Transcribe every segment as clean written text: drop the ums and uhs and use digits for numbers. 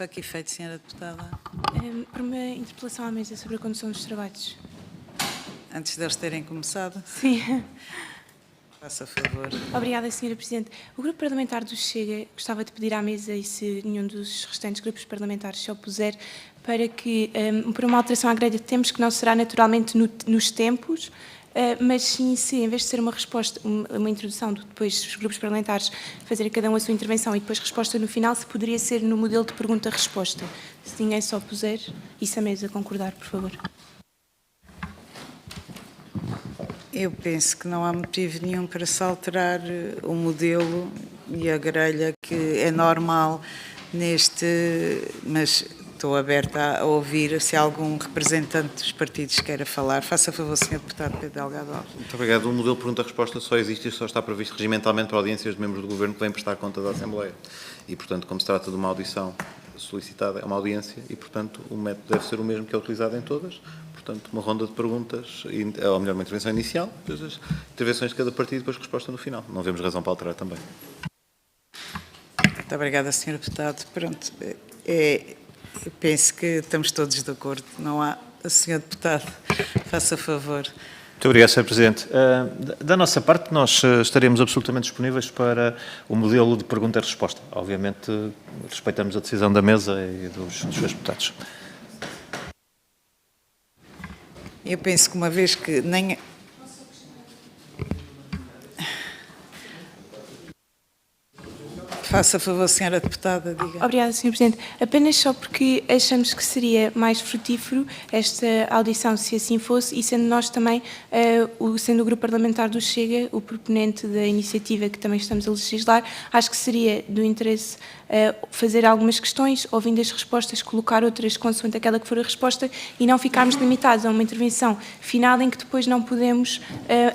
Para que efeito, Sra. Deputada? Por uma interpelação à mesa sobre a condução dos trabalhos. Antes de eles terem começado, Sim. faça favor. Obrigada, Sra. Presidente. O Grupo Parlamentar do Chega gostava de pedir à mesa, e se nenhum dos restantes grupos parlamentares se opuser, para que, por uma alteração à grelha de tempos, que não será naturalmente nos tempos, mas sim, se em vez de ser uma resposta, uma introdução, depois os grupos parlamentares fazerem cada um a sua intervenção e depois resposta no final, se poderia ser no modelo de pergunta-resposta. Se ninguém se opuser, e se a mesa concordar, por favor. Eu penso que não há motivo nenhum para se alterar o modelo e a grelha, que é normal neste... Mas estou aberta a ouvir se algum representante dos partidos queira falar. Faça favor, Sr. Deputado Pedro Delgado Alves. Muito obrigado. O modelo de pergunta-resposta só existe e só está previsto regimentalmente para audiências de membros do Governo que vêm prestar conta da Assembleia. E, portanto, como se trata de uma audição solicitada, é uma audiência e, portanto, o método deve ser o mesmo que é utilizado em todas. Portanto, uma ronda de perguntas, ou melhor, uma intervenção inicial, depois as intervenções de cada partido e depois resposta no final. Não vemos razão para alterar também. Muito obrigada, Sr. Deputado. Pronto, eu penso que estamos todos de acordo. Não há... Sr. Deputado, faça favor. Muito obrigado, Sr. Presidente. Da nossa parte, nós estaremos absolutamente disponíveis para o modelo de pergunta e resposta. Obviamente, respeitamos a decisão da mesa e dos seus deputados. Eu penso que uma vez que nem... Faça favor, Sra. Deputada, diga. Obrigada, Sr. Presidente. Apenas só porque achamos que seria mais frutífero esta audição, se assim fosse, e sendo nós também, sendo o Grupo Parlamentar do Chega, o proponente da iniciativa que também estamos a legislar, acho que seria do interesse fazer algumas questões, ouvindo as respostas, colocar outras consoante aquela que for a resposta e não ficarmos limitados a uma intervenção final em que depois não podemos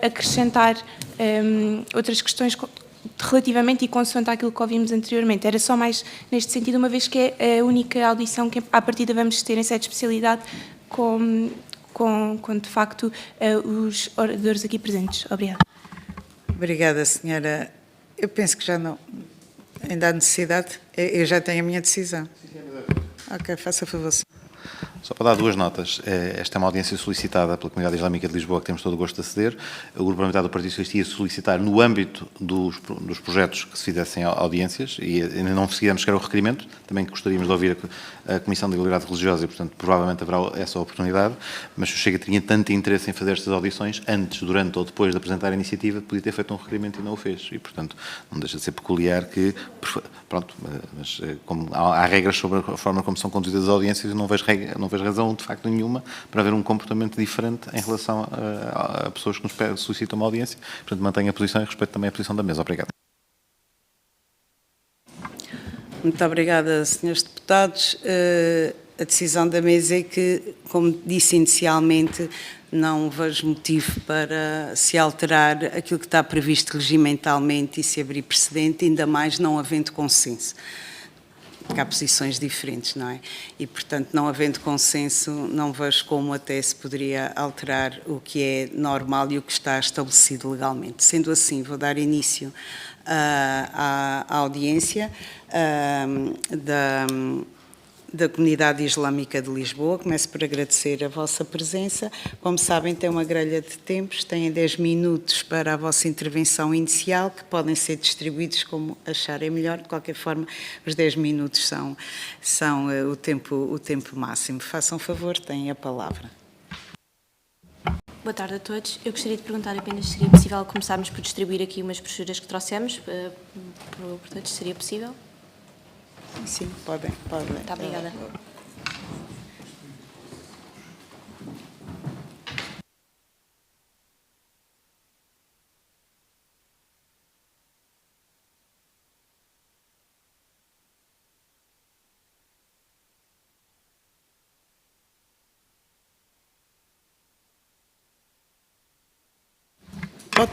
acrescentar outras questões relativamente e consoante àquilo que ouvimos anteriormente. Era só mais neste sentido, uma vez que é a única audição que à partida vamos ter em sede de especialidade com de facto os oradores aqui presentes. Obrigada. Obrigada, senhora. Eu penso que já não... Ainda há necessidade? Eu já tenho a minha decisão. Ok, faça favor. Só para dar duas notas. Esta é uma audiência solicitada pela Comunidade Islâmica de Lisboa, que temos todo o gosto de aceder. O Grupo Parlamentar do Partido Socialista ia solicitar, no âmbito dos projetos que se fizessem audiências, e ainda não seguiremos sequer o requerimento, também gostaríamos de ouvir a Comissão de Liberdade Religiosa e, portanto, provavelmente haverá essa oportunidade, mas se o Chega tinha tanto interesse em fazer estas audições, antes, durante ou depois de apresentar a iniciativa, podia ter feito um requerimento e não o fez. E, portanto, não deixa de ser peculiar que, pronto, mas como há regras sobre a forma como são conduzidas as audiências, não vejo razão, de facto, nenhuma para haver um comportamento diferente em relação a pessoas que nos solicitam uma audiência. Portanto, mantenho a posição e respeito também a posição da mesa. Obrigado. Muito obrigada, senhores deputados. A decisão da mesa é que, como disse inicialmente, não vejo motivo para se alterar aquilo que está previsto regimentalmente e se abrir precedente, ainda mais não havendo consenso. Porque há posições diferentes, não é? E, portanto, não havendo consenso, não vejo como até se poderia alterar o que é normal e o que está estabelecido legalmente. Sendo assim, vou dar início à audiência da Comunidade Islâmica de Lisboa. Começo por agradecer a vossa presença. Como sabem, tem uma grelha de tempos, têm 10 minutos para a vossa intervenção inicial, que podem ser distribuídos como acharem melhor. De qualquer forma, os 10 minutos são o tempo máximo. Façam favor, têm a palavra. Boa tarde a todos. Eu gostaria de perguntar apenas se seria possível começarmos por distribuir aqui umas brochuras que trouxemos para todos. Seria possível? Sim, podem. Muito obrigada.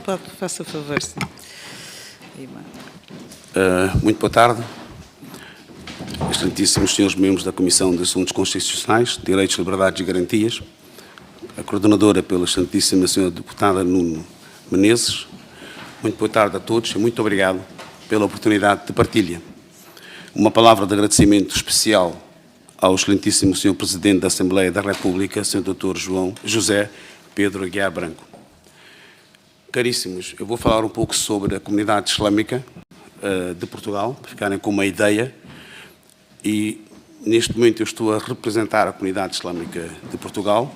Pode, faça favor, sim. Muito boa tarde. Excelentíssimos senhores membros da Comissão de Assuntos Constitucionais, Direitos, Liberdades e Garantias, a coordenadora pela excelentíssima senhora deputada Nuno Menezes. Muito boa tarde a todos e muito obrigado pela oportunidade de partilha. Uma palavra de agradecimento especial ao excelentíssimo Sr. Presidente da Assembleia da República, Sr. Dr. José Pedro Aguiar Branco. Caríssimos, eu vou falar um pouco sobre a comunidade islâmica de Portugal, para ficarem com uma ideia, e neste momento eu estou a representar a comunidade islâmica de Portugal,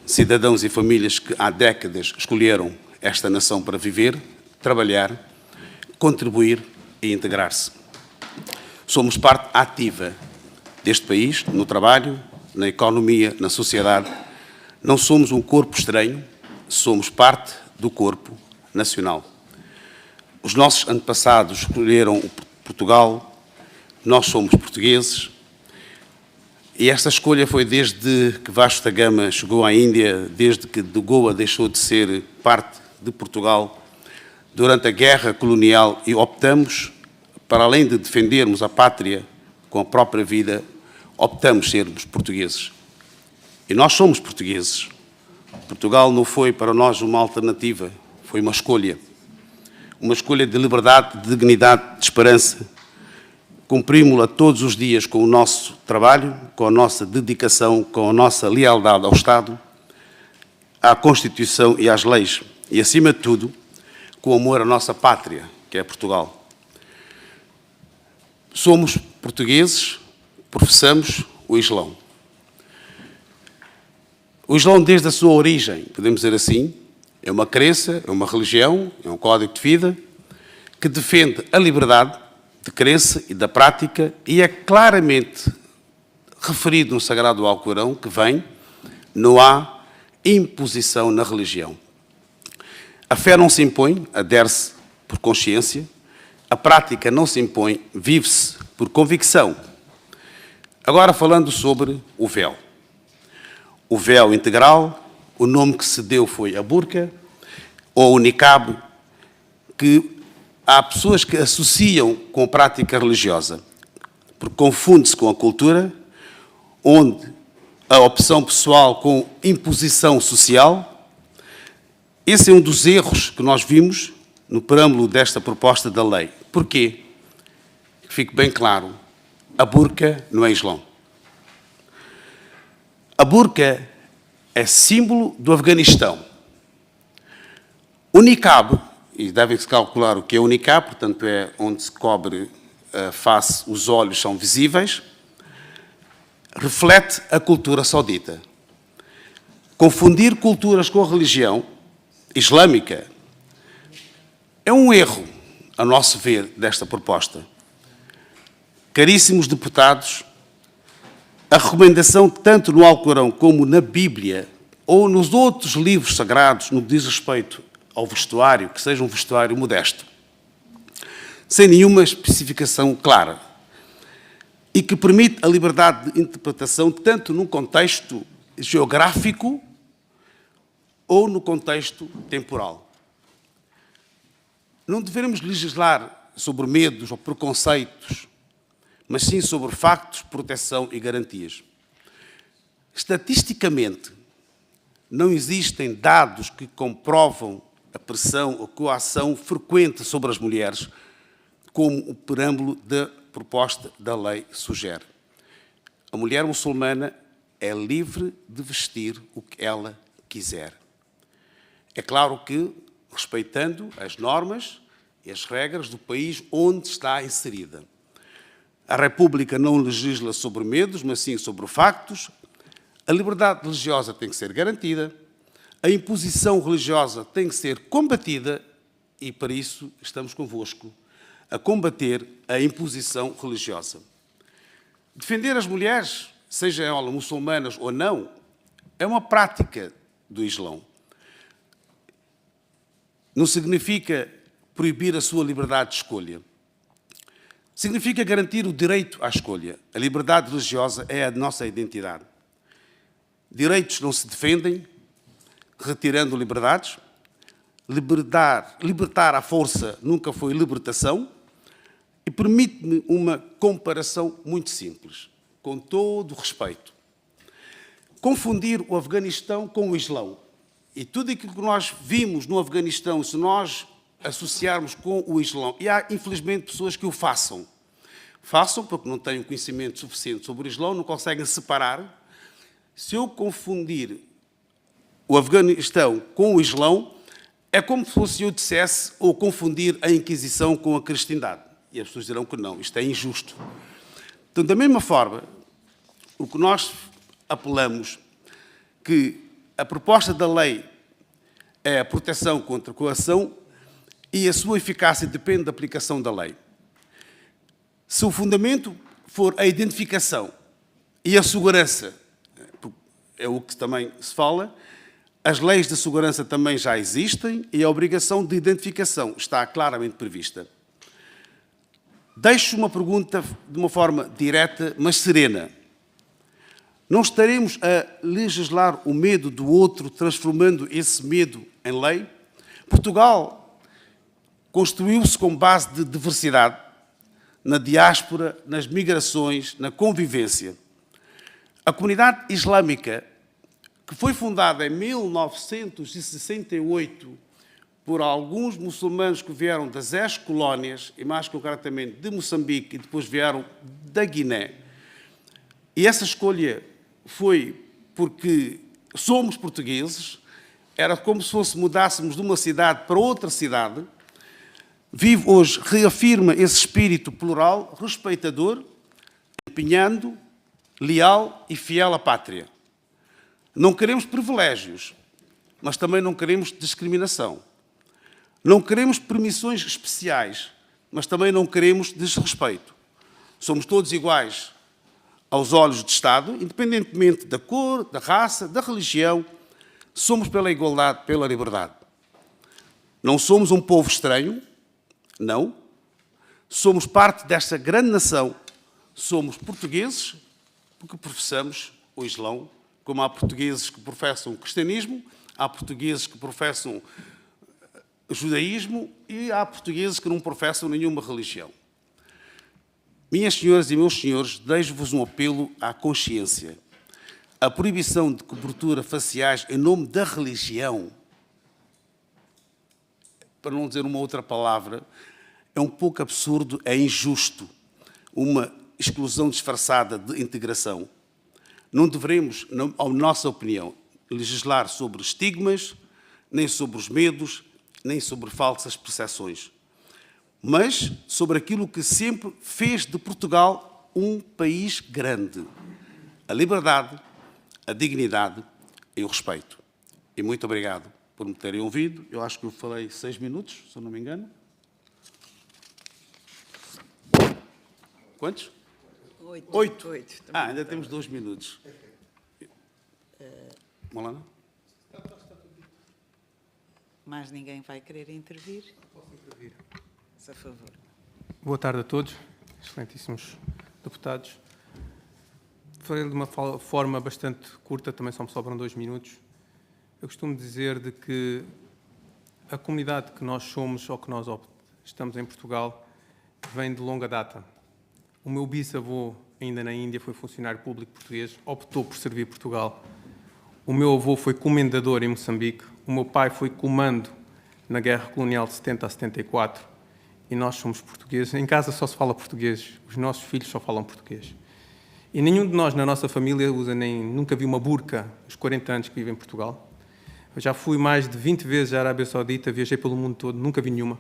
cidadãos e famílias que há décadas escolheram esta nação para viver, trabalhar, contribuir e integrar-se. Somos parte ativa deste país, no trabalho, na economia, na sociedade. Não somos um corpo estranho, somos parte do corpo nacional. Os nossos antepassados escolheram Portugal, nós somos portugueses, e esta escolha foi desde que Vasco da Gama chegou à Índia, desde que de Goa deixou de ser parte de Portugal, durante a guerra colonial, e optamos, para além de defendermos a pátria com a própria vida, optamos sermos portugueses. E nós somos portugueses. Portugal não foi para nós uma alternativa, foi uma escolha de liberdade, de dignidade, de esperança. Cumprimos-la todos os dias com o nosso trabalho, com a nossa dedicação, com a nossa lealdade ao Estado, à Constituição e às leis, e, acima de tudo, com amor à nossa pátria, que é Portugal. Somos portugueses, professamos o Islão. O Islão, desde a sua origem, podemos dizer assim, é uma crença, é uma religião, é um código de vida que defende a liberdade de crença e da prática, e é claramente referido no Sagrado Alcorão que não há imposição na religião. A fé não se impõe, adere-se por consciência, a prática não se impõe, vive-se por convicção. Agora falando sobre o véu. O véu integral, o nome que se deu foi a burca, ou o niqab, que há pessoas que associam com a prática religiosa, porque confunde-se com a cultura, onde a opção pessoal com imposição social. Esse é um dos erros que nós vimos no preâmbulo desta proposta da lei. Porquê? Que fique bem claro, a burca não é Islão. A burca é símbolo do Afeganistão. O niqab, e devem-se calcular o que é o niqab, portanto é onde se cobre a face, os olhos são visíveis, reflete a cultura saudita. Confundir culturas com a religião islâmica é um erro, a nosso ver, desta proposta. Caríssimos deputados, a recomendação, tanto no Alcorão como na Bíblia, ou nos outros livros sagrados, no que diz respeito ao vestuário, que seja um vestuário modesto, sem nenhuma especificação clara, e que permite a liberdade de interpretação, tanto num contexto geográfico ou no contexto temporal. Não devemos legislar sobre medos ou preconceitos, mas sim sobre factos, proteção e garantias. Estatisticamente, não existem dados que comprovam a pressão ou coação frequente sobre as mulheres, como o preâmbulo da proposta da lei sugere. A mulher muçulmana é livre de vestir o que ela quiser. É claro que respeitando as normas e as regras do país onde está inserida. A República não legisla sobre medos, mas sim sobre factos. A liberdade religiosa tem que ser garantida, a imposição religiosa tem que ser combatida e, para isso, estamos convosco a combater a imposição religiosa. Defender as mulheres, sejam elas muçulmanas ou não, é uma prática do Islão. Não significa proibir a sua liberdade de escolha. Significa garantir o direito à escolha. A liberdade religiosa é a nossa identidade. Direitos não se defendem retirando liberdades. Libertar à força nunca foi libertação. E permite-me uma comparação muito simples, com todo o respeito. Confundir o Afeganistão com o Islão. E tudo aquilo que nós vimos no Afeganistão, se nós associarmos com o Islão, e há, infelizmente, pessoas que o façam, façam, porque não têm conhecimento suficiente sobre o Islão, não conseguem separar. Se eu confundir o Afeganistão com o Islão, é como se eu dissesse ou confundir a Inquisição com a cristandade. E as pessoas dirão que não, isto é injusto. Então, da mesma forma, o que nós apelamos, que a proposta da lei é a proteção contra a coação e a sua eficácia depende da aplicação da lei. Se o fundamento for a identificação e a segurança, é o que também se fala, as leis de segurança também já existem e a obrigação de identificação está claramente prevista. Deixo uma pergunta de uma forma direta, mas serena. Não estaremos a legislar o medo do outro, transformando esse medo em lei? Portugal construiu-se com base de diversidade, na diáspora, nas migrações, na convivência. A comunidade islâmica, que foi fundada em 1968 por alguns muçulmanos que vieram das ex-colónias, e mais concretamente de Moçambique, e depois vieram da Guiné. E essa escolha foi porque somos portugueses, era como se mudássemos de uma cidade para outra cidade. Vive hoje, reafirma esse espírito plural, respeitador, empenhando, leal e fiel à pátria. Não queremos privilégios, mas também não queremos discriminação. Não queremos permissões especiais, mas também não queremos desrespeito. Somos todos iguais aos olhos do Estado, independentemente da cor, da raça, da religião. Somos pela igualdade, pela liberdade. Não somos um povo estranho, não. Somos parte desta grande nação. Somos portugueses, porque professamos o Islão, como há portugueses que professam o cristianismo, há portugueses que professam o judaísmo e há portugueses que não professam nenhuma religião. Minhas senhoras e meus senhores, deixo-vos um apelo à consciência. A proibição de cobertura faciais em nome da religião, para não dizer uma outra palavra, é um pouco absurdo, é injusto. Uma exclusão disfarçada de integração. Não devemos, na nossa opinião, legislar sobre estigmas, nem sobre os medos, nem sobre falsas percepções, mas sobre aquilo que sempre fez de Portugal um país grande. A liberdade, a dignidade e o respeito. E muito obrigado por me terem ouvido. Eu acho que eu falei 6 minutos, se eu não me engano. Quantos? 8. Ainda temos 2 minutos. Molana? Mais ninguém vai querer intervir? Posso intervir. Se a favor. Boa tarde a todos, excelentíssimos deputados. Falei de uma forma bastante curta, também só me sobram 2 minutos. Eu costumo dizer de que a comunidade que nós somos ou que nós estamos em Portugal vem de longa data. O meu bisavô, ainda na Índia, foi funcionário público português, optou por servir Portugal. O meu avô foi comendador em Moçambique. O meu pai foi comando na Guerra Colonial de 70 a 74. E nós somos portugueses. Em casa só se fala português. Os nossos filhos só falam português. E nenhum de nós na nossa família nunca viu uma burca os 40 anos que vive em Portugal. Eu já fui mais de 20 vezes à Arábia Saudita, viajei pelo mundo todo, nunca vi nenhuma.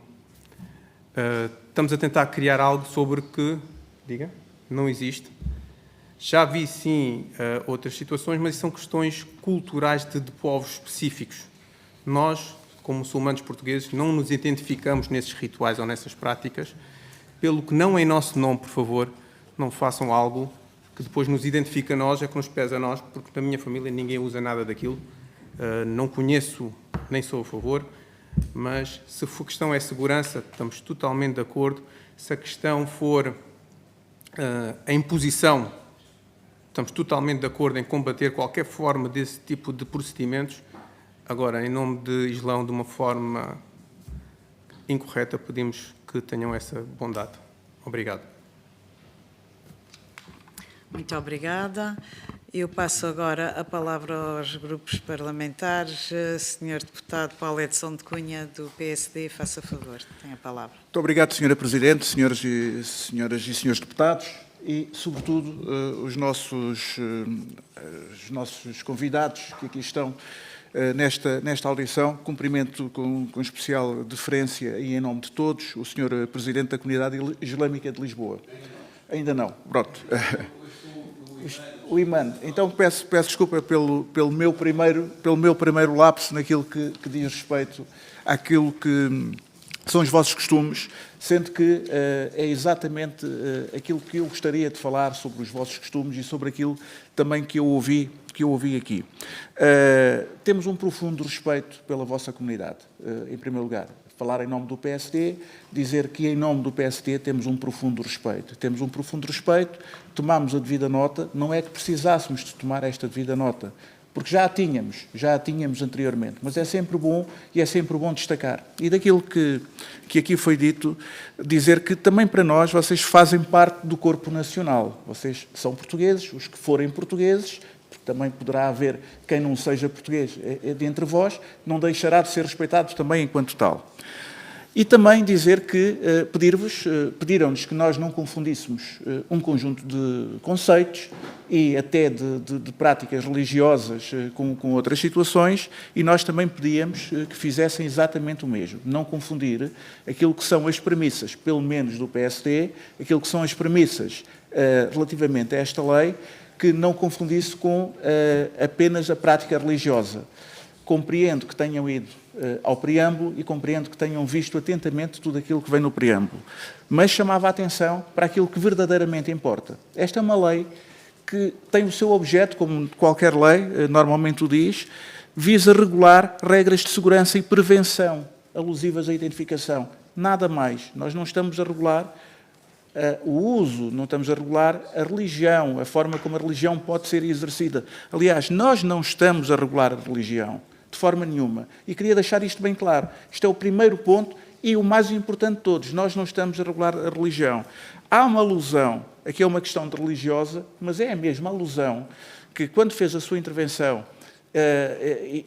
Estamos a tentar criar algo sobre que, não existe. Já vi, sim, outras situações, mas são questões culturais de povos específicos. Nós, como muçulmanos portugueses, não nos identificamos nesses rituais ou nessas práticas, pelo que não em nosso nome, por favor, não façam algo que depois nos identifica a nós, é que nos pesa a nós, porque na minha família ninguém usa nada daquilo. Não conheço, nem sou a favor, mas se a questão é segurança, estamos totalmente de acordo. Se a questão for a imposição, estamos totalmente de acordo em combater qualquer forma desse tipo de procedimentos. Agora, em nome de Islão, de uma forma incorreta, pedimos que tenham essa bondade. Obrigado. Muito obrigada. Eu passo agora a palavra aos grupos parlamentares. Senhor Deputado Paulo Edson de Cunha, do PSD, faça favor, tem a palavra. Muito obrigado, Sra. Presidente, senhoras e senhores deputados e, sobretudo, os nossos convidados que aqui estão nesta audição. Cumprimento com especial deferência e em nome de todos o Sr. Presidente da Comunidade Islâmica de Lisboa. Ainda não, pronto. O imã. Então peço desculpa pelo meu primeiro lapso naquilo que diz respeito àquilo que são os vossos costumes, sendo que é exatamente aquilo que eu gostaria de falar sobre os vossos costumes e sobre aquilo também que eu ouvi aqui. Temos um profundo respeito pela vossa comunidade, em primeiro lugar. Falar em nome do PSD, dizer que em nome do PSD temos um profundo respeito. Temos um profundo respeito, tomamos a devida nota, não é que precisássemos de tomar esta devida nota, porque já a tínhamos anteriormente, mas é sempre bom e é sempre bom destacar. E daquilo que aqui foi dito, dizer que também para nós vocês fazem parte do corpo nacional. Vocês são portugueses, os que forem portugueses, porque também poderá haver quem não seja português dentre vós, não deixará de ser respeitado também enquanto tal. E também dizer que pediram-nos que nós não confundíssemos um conjunto de conceitos e até de práticas religiosas com outras situações, e nós também pedíamos que fizessem exatamente o mesmo. Não confundir aquilo que são as premissas, pelo menos do PSD, aquilo que são as premissas relativamente a esta lei, que não confundisse com apenas a prática religiosa. Compreendo que tenham ido ao preâmbulo e compreendo que tenham visto atentamente tudo aquilo que vem no preâmbulo, mas chamava a atenção para aquilo que verdadeiramente importa. Esta é uma lei que tem o seu objeto, como qualquer lei normalmente o diz, visa regular regras de segurança e prevenção alusivas à identificação. Nada mais. Nós não estamos a regular o uso, não estamos a regular a religião, a forma como a religião pode ser exercida. Aliás, nós não estamos a regular a religião, de forma nenhuma. E queria deixar isto bem claro. Isto é o primeiro ponto e o mais importante de todos. Nós não estamos a regular a religião. Há uma alusão, aqui é uma questão de religiosa, mas é a mesma alusão que, quando fez a sua intervenção,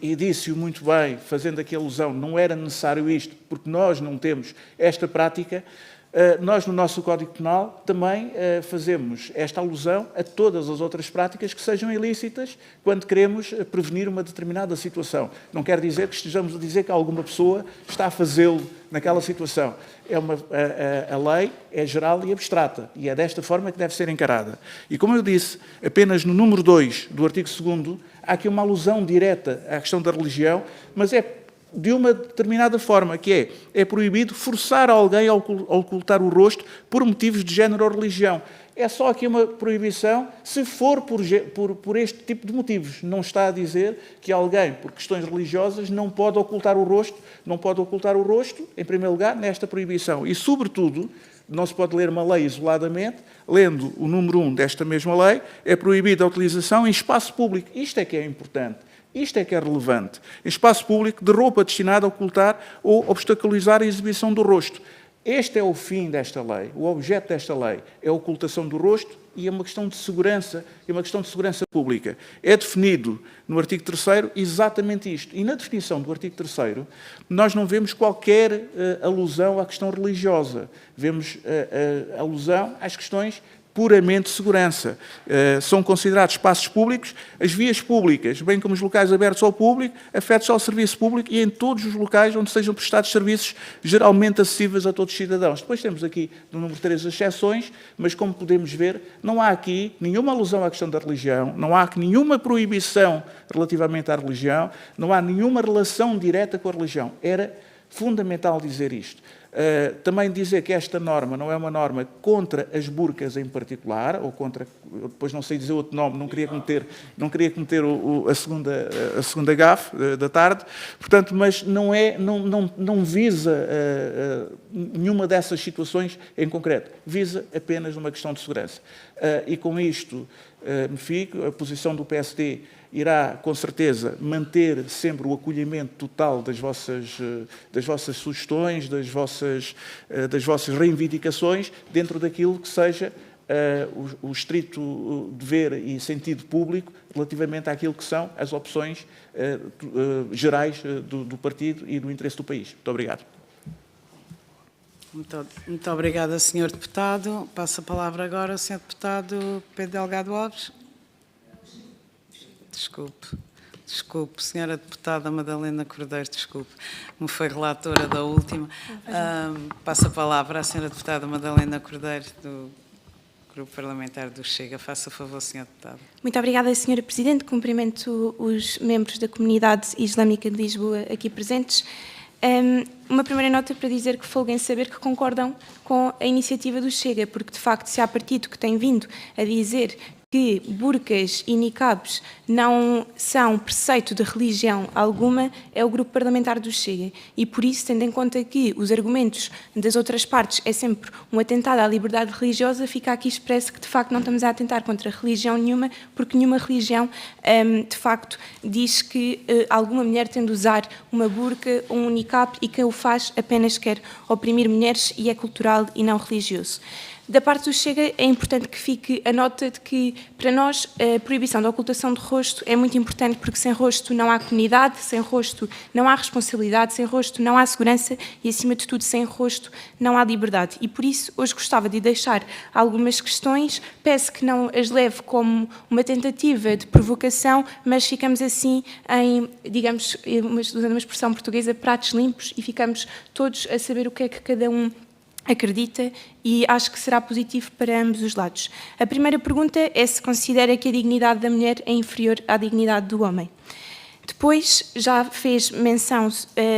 e disse-o muito bem, fazendo aqui alusão, não era necessário isto, porque nós não temos esta prática. Nós, no nosso Código Penal, também fazemos esta alusão a todas as outras práticas que sejam ilícitas quando queremos prevenir uma determinada situação. Não quer dizer que estejamos a dizer que alguma pessoa está a fazê-lo naquela situação. A lei é geral e abstrata, e é desta forma que deve ser encarada. E, como eu disse, apenas no número 2 do artigo 2º, há aqui uma alusão direta à questão da religião, mas é de uma determinada forma, que é proibido forçar alguém a ocultar o rosto por motivos de género ou religião. É só aqui uma proibição se for por este tipo de motivos. Não está a dizer que alguém, por questões religiosas, não pode ocultar o rosto, em primeiro lugar, nesta proibição. E, sobretudo, não se pode ler uma lei isoladamente, lendo o número 1 desta mesma lei, é proibida a utilização em espaço público. Isto é que é importante. Isto é que é relevante. Em espaço público, de roupa destinada a ocultar ou obstaculizar a exibição do rosto. Este é o fim desta lei. O objeto desta lei é a ocultação do rosto e é uma questão de segurança, pública. É definido no artigo 3º exatamente isto. E na definição do artigo 3º, nós não vemos qualquer alusão à questão religiosa. Vemos alusão às questões puramente segurança. São considerados espaços públicos, as vias públicas, bem como os locais abertos ao público, afetos ao serviço público e em todos os locais onde sejam prestados serviços geralmente acessíveis a todos os cidadãos. Depois temos aqui, no número 3, as exceções, mas como podemos ver, não há aqui nenhuma alusão à questão da religião, não há aqui nenhuma proibição relativamente à religião, não há nenhuma relação direta com a religião. Era fundamental dizer isto. Também dizer que esta norma não é uma norma contra as burcas em particular, ou contra, depois não sei dizer outro nome, não queria cometer a segunda gafe da tarde, portanto, mas não visa nenhuma dessas situações em concreto, visa apenas uma questão de segurança. E com isto me fico, a posição do PSD irá, com certeza, manter sempre o acolhimento total das vossas sugestões, das vossas reivindicações, dentro daquilo que seja o estrito dever e sentido público relativamente àquilo que são as opções gerais do partido e do interesse do país. Muito obrigado. Muito obrigada, Sr. Deputado. Passo a palavra agora ao Sr. Deputado Pedro Delgado Alves. Desculpe, Sra. Deputada Madalena Cordeiro, desculpe, me foi relatora da última. Passo a palavra à Sra. Deputada Madalena Cordeiro, do Grupo Parlamentar do Chega. Faça favor, Sr. Deputado. Muito obrigada, Sra. Presidente. Cumprimento os membros da Comunidade Islâmica de Lisboa aqui presentes. Uma primeira nota para dizer que folguem saber que concordam com a iniciativa do Chega, porque, de facto, se há partido que tem vindo a dizer que burcas e niqabs não são preceito de religião alguma, é o Grupo Parlamentar do Chega. E, por isso, tendo em conta que os argumentos das outras partes é sempre um atentado à liberdade religiosa, fica aqui expresso que, de facto, não estamos a atentar contra religião nenhuma, porque nenhuma religião, de facto, diz que alguma mulher tem de usar uma burca ou um niqab e quem o faz apenas quer oprimir mulheres e é cultural e não religioso. Da parte do Chega, é importante que fique a nota de que, para nós, a proibição da ocultação de rosto é muito importante porque sem rosto não há comunidade, sem rosto não há responsabilidade, sem rosto não há segurança e, acima de tudo, sem rosto não há liberdade. E, por isso, hoje gostava de deixar algumas questões, peço que não as leve como uma tentativa de provocação, mas ficamos assim em, digamos, usando uma expressão portuguesa, pratos limpos e ficamos todos a saber o que é que cada um acredita e acho que será positivo para ambos os lados. A primeira pergunta é se considera que a dignidade da mulher é inferior à dignidade do homem. Depois, já fez menção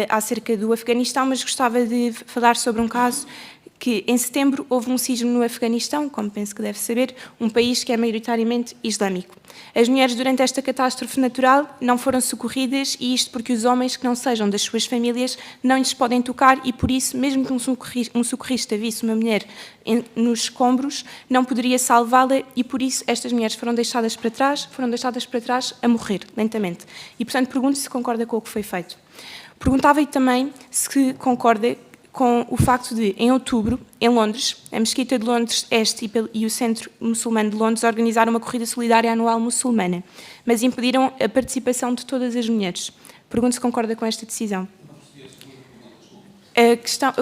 acerca do Afeganistão, mas gostava de falar sobre um caso que, em setembro, houve um sismo no Afeganistão, como penso que deve saber, um país que é maioritariamente islâmico. As mulheres, durante esta catástrofe natural, não foram socorridas, e isto porque os homens que não sejam das suas famílias não lhes podem tocar e, por isso, mesmo que um socorrista visse uma mulher nos escombros, não poderia salvá-la e, por isso, estas mulheres foram deixadas para trás a morrer, lentamente. E, portanto, pergunto se concorda com o que foi feito. Perguntava-lhe também se concorda com o facto de, em outubro, em Londres, a Mesquita de Londres Este e o Centro Muçulmano de Londres organizaram uma corrida solidária anual muçulmana, mas impediram a participação de todas as mulheres. Pergunto se concorda com esta decisão.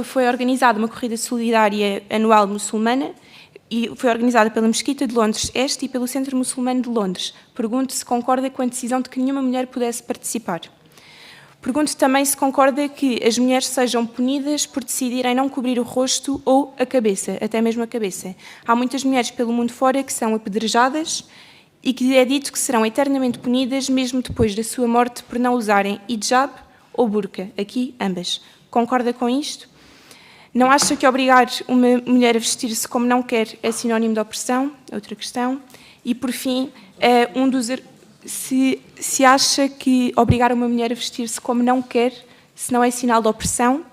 Foi organizada uma corrida solidária anual muçulmana e foi organizada pela Mesquita de Londres Este e pelo Centro Muçulmano de Londres. Pergunto se concorda com a decisão de que nenhuma mulher pudesse participar. Pergunto também se concorda que as mulheres sejam punidas por decidirem não cobrir o rosto ou a cabeça, até mesmo a cabeça. Há muitas mulheres pelo mundo fora que são apedrejadas e que é dito que serão eternamente punidas mesmo depois da sua morte por não usarem hijab ou burca. Aqui, ambas. Concorda com isto? Não acha que obrigar uma mulher a vestir-se como não quer é sinónimo de opressão? Outra questão. E, por fim, se acha que obrigar uma mulher a vestir-se como não quer, se não é sinal de opressão.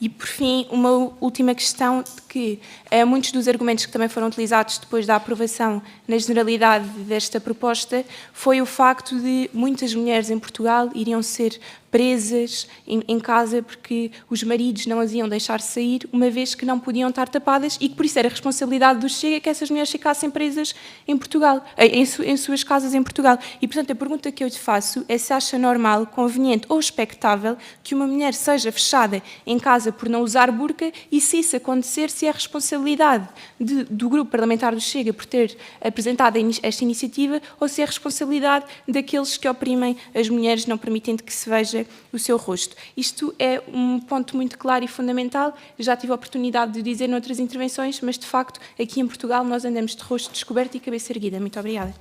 E, por fim, uma última questão de que muitos dos argumentos que também foram utilizados depois da aprovação na generalidade desta proposta foi o facto de muitas mulheres em Portugal iriam ser presas em casa porque os maridos não as iam deixar sair, uma vez que não podiam estar tapadas e que por isso era responsabilidade do Chega que essas mulheres ficassem presas em Portugal, em suas casas em Portugal. E, portanto, a pergunta que eu lhe faço é se acha normal, conveniente ou expectável que uma mulher seja fechada em casa por não usar burca e, se isso acontecer, se é responsabilidade do Grupo Parlamentar do Chega por ter apresentado esta iniciativa ou se é responsabilidade daqueles que oprimem as mulheres, não permitindo que se veja o seu rosto. Isto é um ponto muito claro e fundamental. Já tive a oportunidade de dizer noutras intervenções, mas, de facto, aqui em Portugal nós andamos de rosto descoberto e cabeça erguida. Muito obrigada.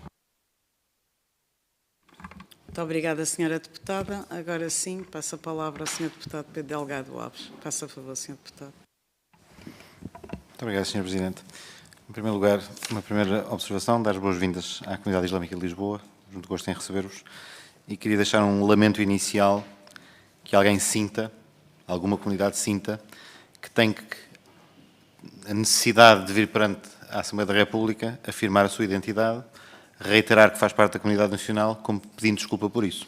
Muito obrigada, Sra. Deputada. Agora sim, passo a palavra ao Sr. Deputado Pedro Delgado Alves. Faça a favor, Sr. Deputado. Muito obrigado, Sr. Presidente. Em primeiro lugar, uma primeira observação, dar as boas-vindas à Comunidade Islâmica de Lisboa, muito gosto em receber-vos, e queria deixar um lamento inicial que alguém sinta, alguma comunidade sinta, que tem a necessidade de vir perante a Assembleia da República, afirmar a sua identidade, reiterar que faz parte da comunidade nacional, como pedindo desculpa por isso.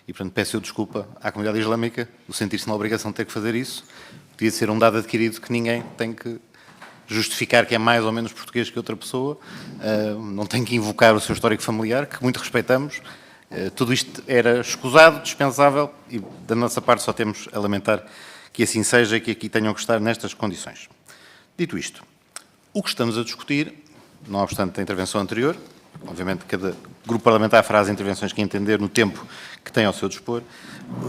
E, portanto, peço eu desculpa à comunidade islâmica, o sentir-se na obrigação de ter que fazer isso, podia ser um dado adquirido que ninguém tem que justificar que é mais ou menos português que outra pessoa, não tem que invocar o seu histórico familiar, que muito respeitamos. Tudo isto era escusado, dispensável, e da nossa parte só temos a lamentar que assim seja e que aqui tenham que estar nestas condições. Dito isto, o que estamos a discutir, não obstante a intervenção anterior, obviamente cada grupo parlamentar fará as intervenções que entender no tempo que tem ao seu dispor,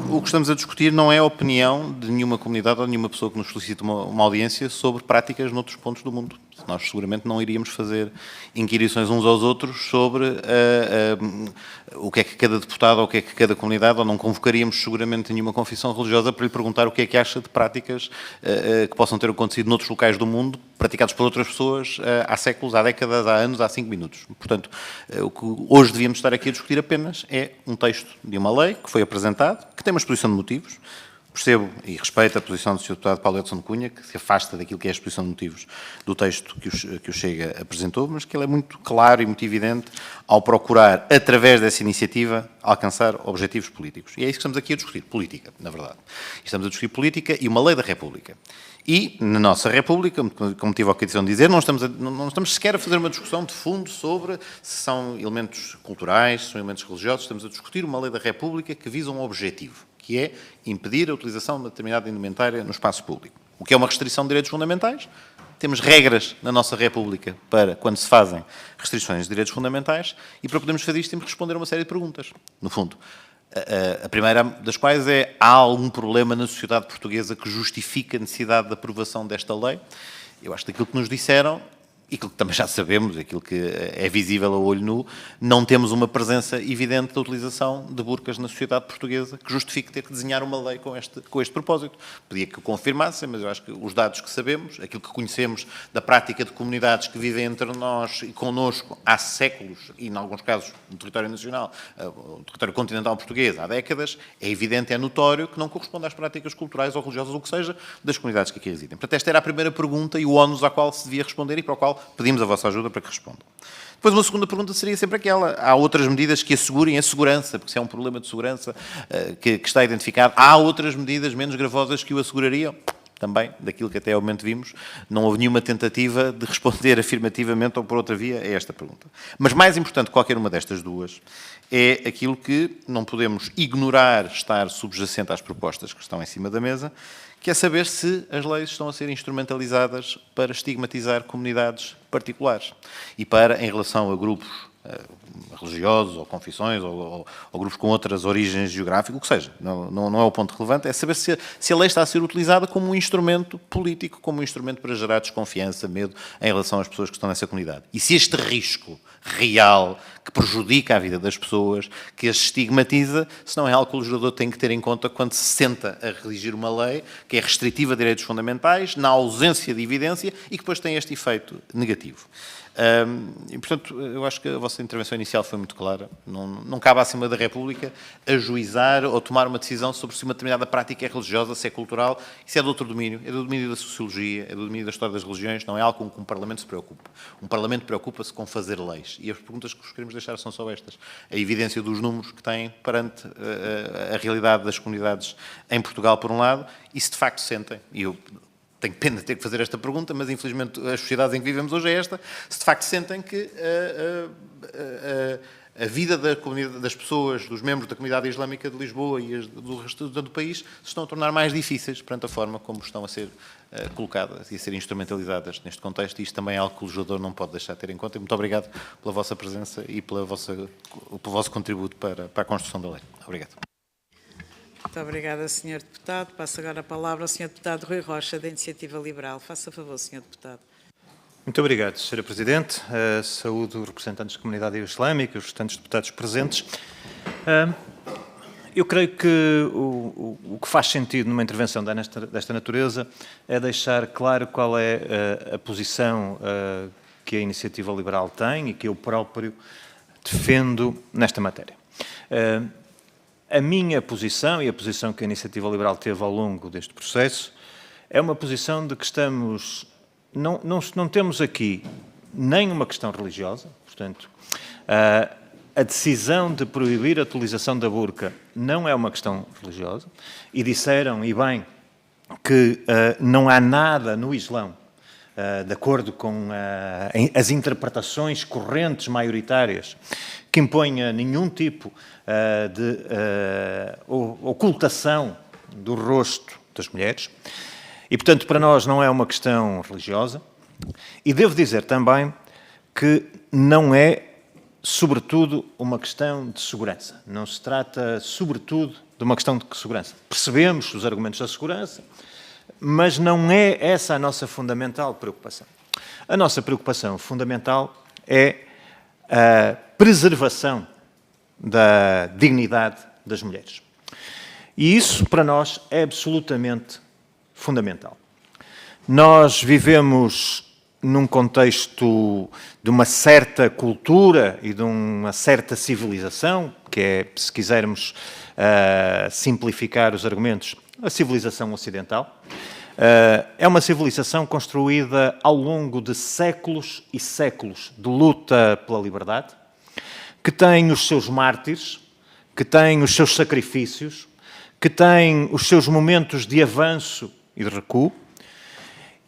o que estamos a discutir não é a opinião de nenhuma comunidade ou de nenhuma pessoa que nos solicite uma audiência sobre práticas noutros pontos do mundo. Nós seguramente não iríamos fazer inquirições uns aos outros sobre o que é que cada deputado ou o que é que cada comunidade, ou não convocaríamos seguramente nenhuma confissão religiosa para lhe perguntar o que é que acha de práticas que possam ter acontecido noutros locais do mundo, praticados por outras pessoas há séculos, há décadas, há anos, há 5 minutos. Portanto, o que hoje devíamos estar aqui a discutir apenas é um texto de uma lei que foi apresentado, que tem uma exposição de motivos. Percebo e respeito a posição do Sr. Deputado Paulo Edson Cunha, que se afasta daquilo que é a exposição de motivos do texto que o Chega apresentou, mas que ele é muito claro e muito evidente ao procurar, através dessa iniciativa, alcançar objetivos políticos. E é isso que estamos aqui a discutir, política, na verdade. Estamos a discutir política e uma lei da República. E, na nossa República, como tive a ocasião de dizer, não estamos sequer a fazer uma discussão de fundo sobre se são elementos culturais, se são elementos religiosos, estamos a discutir uma lei da República que visa um objetivo, que é impedir a utilização de determinada indumentária no espaço público. O que é uma restrição de direitos fundamentais? Temos regras na nossa República para quando se fazem restrições de direitos fundamentais e para podermos fazer isto temos que responder a uma série de perguntas, no fundo. A primeira das quais é: há algum problema na sociedade portuguesa que justifique a necessidade de aprovação desta lei? Eu acho que aquilo que nos disseram, e aquilo que também já sabemos, aquilo que é visível a olho nu, não temos uma presença evidente da utilização de burcas na sociedade portuguesa que justifique ter que desenhar uma lei com este propósito. Podia que o confirmassem, mas eu acho que os dados que sabemos, aquilo que conhecemos da prática de comunidades que vivem entre nós e connosco há séculos, e em alguns casos no território nacional, no território continental português, há décadas, é evidente, é notório que não corresponde às práticas culturais ou religiosas, ou o que seja, das comunidades que aqui residem. Portanto, esta era a primeira pergunta e o ónus à qual se devia responder e para o qual pedimos a vossa ajuda para que respondam. Depois, uma segunda pergunta seria sempre aquela: há outras medidas que assegurem a segurança, porque se é um problema de segurança que está identificado, há outras medidas menos gravosas que o assegurariam? Também, daquilo que até ao momento vimos, não houve nenhuma tentativa de responder afirmativamente ou por outra via a esta pergunta. Mas mais importante que qualquer uma destas duas é aquilo que não podemos ignorar estar subjacente às propostas que estão em cima da mesa, que é saber se as leis estão a ser instrumentalizadas para estigmatizar comunidades particulares e para, em relação a grupos religiosos ou confissões ou grupos com outras origens geográficas, o que seja, não é o ponto relevante, é saber se a lei está a ser utilizada como um instrumento político, como um instrumento para gerar desconfiança, medo em relação às pessoas que estão nessa comunidade. E se este risco real, que prejudica a vida das pessoas, que as estigmatiza, se não é algo que o legislador tem que ter em conta quando se senta a redigir uma lei que é restritiva a direitos fundamentais, na ausência de evidência e que depois tem este efeito negativo. E, portanto, eu acho que a vossa intervenção inicial foi muito clara. Não cabe à Assembleia da República ajuizar ou tomar uma decisão sobre se uma determinada prática é religiosa, se é cultural. Isso é de outro domínio, é do domínio da sociologia, é do domínio da história das religiões, não é algo com que um Parlamento se preocupe. Um Parlamento preocupa-se com fazer leis. E as perguntas que vos queremos deixar são só estas. A evidência dos números que têm perante a realidade das comunidades em Portugal, por um lado, e se de facto sentem, e eu tenho pena de ter que fazer esta pergunta, mas infelizmente as sociedades em que vivemos hoje é esta, se de facto sentem que a vida das pessoas, dos membros da comunidade islâmica de Lisboa e do resto do país se estão a tornar mais difíceis perante a forma como estão a ser colocadas e a ser instrumentalizadas neste contexto, e isto também é algo que o legislador não pode deixar de ter em conta. E muito obrigado pela vossa presença e pelo vosso contributo para a construção da lei. Obrigado. Muito obrigada, Sr. Deputado. Passo agora a palavra ao Sr. Deputado Rui Rocha, da Iniciativa Liberal. Faça favor, Sr. Deputado. Muito obrigado, Sra. Presidente. Saúdo os representantes da comunidade islâmica, os restantes deputados presentes. Eu creio que o que faz sentido numa intervenção desta natureza é deixar claro qual é a posição que a Iniciativa Liberal tem e que eu próprio defendo nesta matéria. A minha posição e a posição que a Iniciativa Liberal teve ao longo deste processo é uma posição de que estamos... Não temos aqui nem uma questão religiosa, portanto, a decisão de proibir a utilização da burca não é uma questão religiosa, e disseram, e bem, que não há nada no Islão de acordo com as interpretações correntes maioritárias, que imponha nenhum tipo de ocultação do rosto das mulheres. E, portanto, para nós não é uma questão religiosa. E devo dizer também que não é, sobretudo, uma questão de segurança. Não se trata, sobretudo, de uma questão de segurança. Percebemos os argumentos da segurança, mas não é essa a nossa fundamental preocupação. A nossa preocupação fundamental é a preservação da dignidade das mulheres. E isso, para nós, é absolutamente fundamental. Nós vivemos num contexto de uma certa cultura e de uma certa civilização, que é, se quisermos simplificar os argumentos, a civilização ocidental. É uma civilização construída ao longo de séculos e séculos de luta pela liberdade, que tem os seus mártires, que tem os seus sacrifícios, que tem os seus momentos de avanço e de recuo.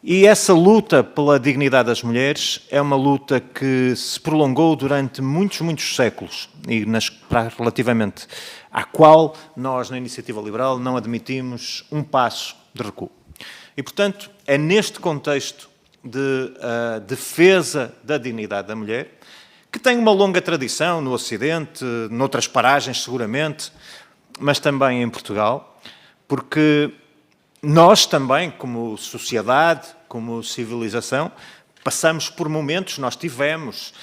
E essa luta pela dignidade das mulheres é uma luta que se prolongou durante muitos, muitos séculos e relativamente à qual nós, na Iniciativa Liberal, não admitimos um passo de recuo. E, portanto, é neste contexto de defesa da dignidade da mulher, que tem uma longa tradição no Ocidente, noutras paragens seguramente, mas também em Portugal, porque nós também, como sociedade, como civilização, passamos por momentos, nós tivemos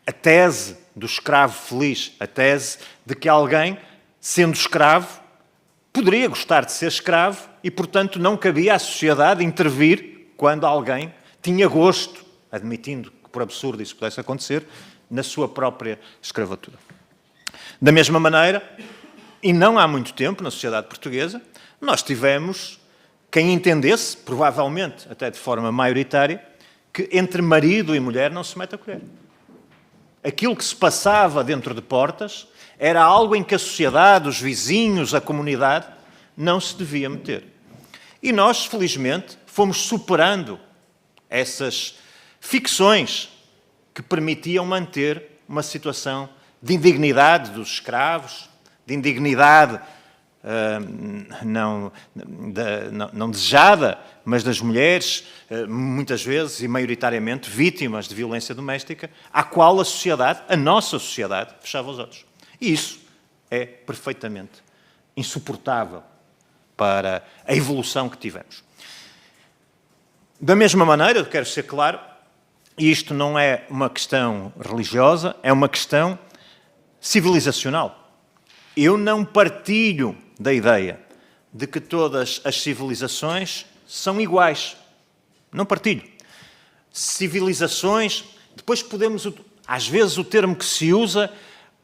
a tese do escravo feliz, a tese de que alguém, sendo escravo, poderia gostar de ser escravo e, portanto, não cabia à sociedade intervir quando alguém tinha gosto, admitindo que, por absurdo, isso pudesse acontecer, na sua própria escravatura. Da mesma maneira, e não há muito tempo, na sociedade portuguesa, nós tivemos quem entendesse, provavelmente até de forma maioritária, que entre marido e mulher não se mete a colher. Aquilo que se passava dentro de portas era algo em que a sociedade, os vizinhos, a comunidade, não se devia meter. E nós, felizmente, fomos superando essas ficções que permitiam manter uma situação de indignidade dos escravos, de indignidade não desejada, mas das mulheres, muitas vezes e maioritariamente vítimas de violência doméstica, à qual a sociedade, a nossa sociedade, fechava os olhos. E isso é perfeitamente insuportável para a evolução que tivemos. Da mesma maneira, eu quero ser claro, e isto não é uma questão religiosa, é uma questão civilizacional. Eu não partilho da ideia de que todas as civilizações são iguais. Não partilho. Civilizações, depois podemos, às vezes o termo que se usa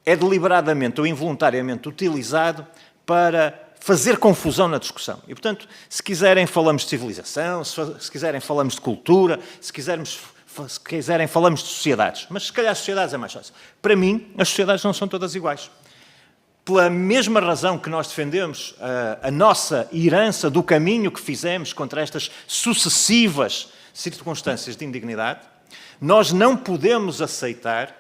é deliberadamente ou involuntariamente utilizado para fazer confusão na discussão. E, portanto, se quiserem falamos de civilização, se quiserem falamos de cultura, se quiserem falamos de sociedades. Mas se calhar sociedades é mais fácil. Para mim, as sociedades não são todas iguais. Pela mesma razão que nós defendemos a nossa herança do caminho que fizemos contra estas sucessivas circunstâncias de indignidade, nós não podemos aceitar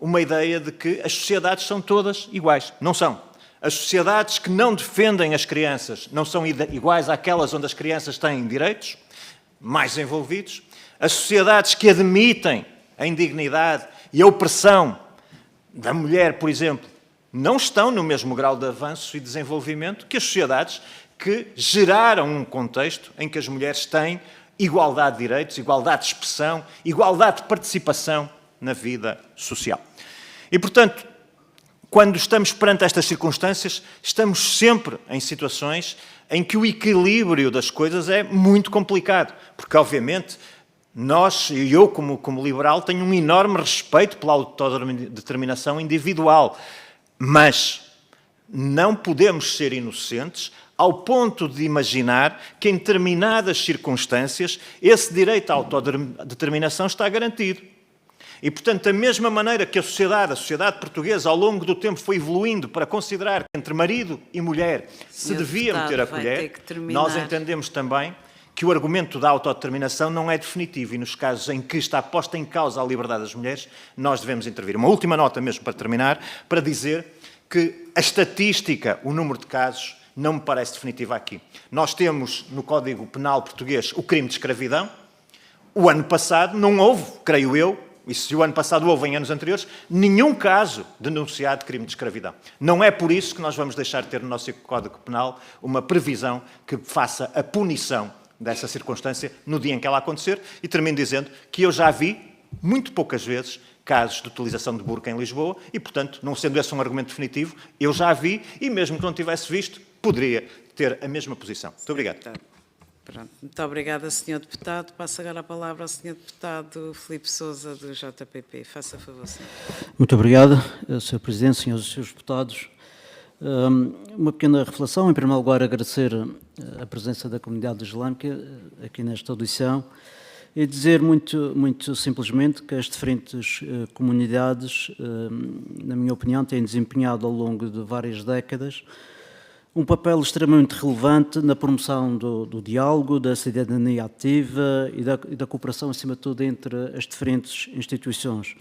uma ideia de que as sociedades são todas iguais. Não são. As sociedades que não defendem as crianças não são iguais àquelas onde as crianças têm direitos mais envolvidos. As sociedades que admitem a indignidade e a opressão da mulher, por exemplo, não estão no mesmo grau de avanço e desenvolvimento que as sociedades que geraram um contexto em que as mulheres têm igualdade de direitos, igualdade de expressão, igualdade de participação na vida social. E, portanto, quando estamos perante estas circunstâncias, estamos sempre em situações em que o equilíbrio das coisas é muito complicado, porque, obviamente, nós, e eu como liberal, tenho um enorme respeito pela autodeterminação individual, mas não podemos ser inocentes ao ponto de imaginar que em determinadas circunstâncias esse direito à autodeterminação está garantido. E, portanto, da mesma maneira que a sociedade portuguesa, ao longo do tempo, foi evoluindo para considerar que entre marido e mulher se devia meter a colher, nós entendemos também que o argumento da autodeterminação não é definitivo e nos casos em que está posta em causa a liberdade das mulheres, nós devemos intervir. Uma última nota mesmo para terminar, para dizer que a estatística, o número de casos, não me parece definitiva aqui. Nós temos no Código Penal português o crime de escravidão. O ano passado não houve, creio eu, e se o ano passado houve em anos anteriores, nenhum caso denunciado de crime de escravidão. Não é por isso que nós vamos deixar de ter no nosso Código Penal uma previsão que faça a punição dessa circunstância no dia em que ela acontecer. E termino dizendo que eu já vi, muito poucas vezes, casos de utilização de burca em Lisboa e, portanto, não sendo esse um argumento definitivo, eu já vi e mesmo que não tivesse visto, poderia ter a mesma posição. Muito obrigado. Pronto. Muito obrigada, Sr. Deputado. Passo agora a palavra ao Sr. Deputado Filipe Sousa, do JPP. Faça favor, senhor. Muito obrigado, Sr. Presidente, senhores e senhores deputados. Uma pequena reflexão. Em primeiro lugar, agradecer a presença da comunidade islâmica aqui nesta audição e dizer muito simplesmente que as diferentes comunidades, na minha opinião, têm desempenhado ao longo de várias décadas um papel extremamente relevante na promoção do diálogo, da cidadania ativa e da cooperação, acima de tudo, entre as diferentes instituições.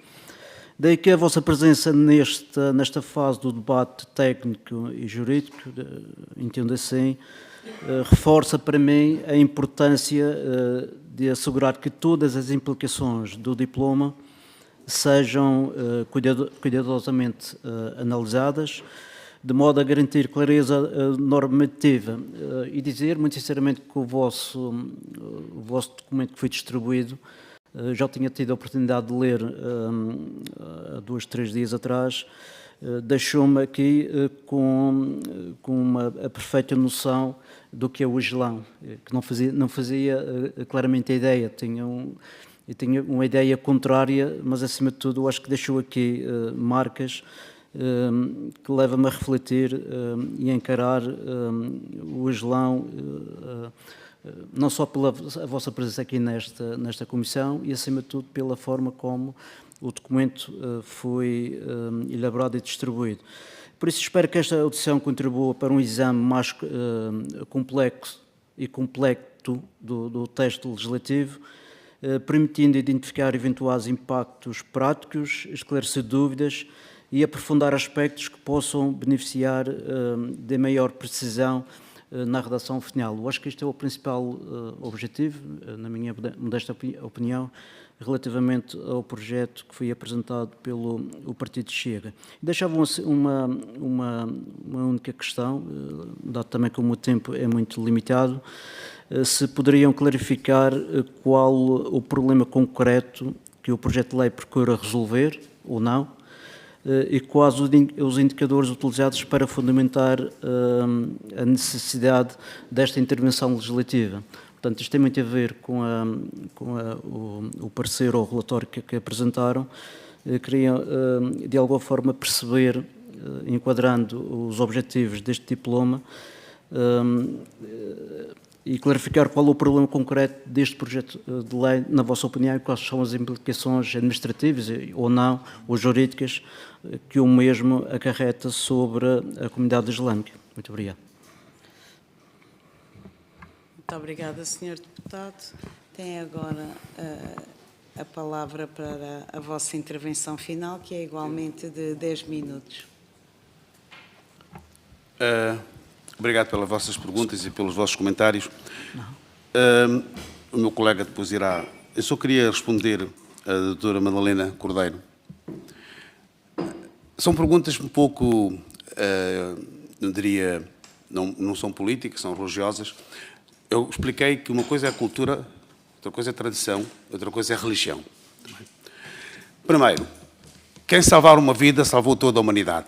Daí que a vossa presença nesta fase do debate técnico e jurídico, entendo assim, reforça para mim a importância de assegurar que todas as implicações do diploma sejam cuidadosamente analisadas, de modo a garantir clareza normativa e dizer, muito sinceramente, que o vosso documento que foi distribuído, já tinha tido a oportunidade de ler há 2, 3 dias atrás, deixou-me aqui com a perfeita noção do que é o Islão, que não fazia claramente a ideia, tinha uma ideia contrária, mas acima de tudo acho que deixou aqui marcas que leva-me a refletir e a encarar o Islão, não só pela a vossa presença aqui nesta comissão e, acima de tudo, pela forma como o documento foi elaborado e distribuído. Por isso, espero que esta audição contribua para um exame mais complexo e completo do texto legislativo, permitindo identificar eventuais impactos práticos, esclarecer dúvidas e aprofundar aspectos que possam beneficiar de maior precisão na redação final. Eu acho que este é o principal objetivo, na minha modesta opinião, relativamente ao projeto que foi apresentado pelo Partido Chega. Deixava uma única questão, dado também que o meu tempo é muito limitado, se poderiam clarificar qual o problema concreto que o projeto de lei procura resolver, ou não, e quais os indicadores utilizados para fundamentar a necessidade desta intervenção legislativa. Portanto, isto tem muito a ver com o parecer ou o relatório que apresentaram. Queria, de alguma forma, perceber, enquadrando os objetivos deste diploma, e clarificar qual é o problema concreto deste projeto de lei, na vossa opinião, e quais são as implicações administrativas ou não, ou jurídicas, que o mesmo acarreta sobre a comunidade islâmica. Muito obrigado. Muito obrigada, Sr. Deputado. Tem agora a palavra para a vossa intervenção final, que é igualmente de 10 minutos. Obrigado pelas vossas perguntas e pelos vossos comentários. O meu colega depois irá... Eu só queria responder à doutora Madalena Cordeiro. São perguntas um pouco, não diria, não são políticas, são religiosas. Eu expliquei que uma coisa é a cultura, outra coisa é a tradição, outra coisa é a religião. Primeiro, quem salvar uma vida salvou toda a humanidade.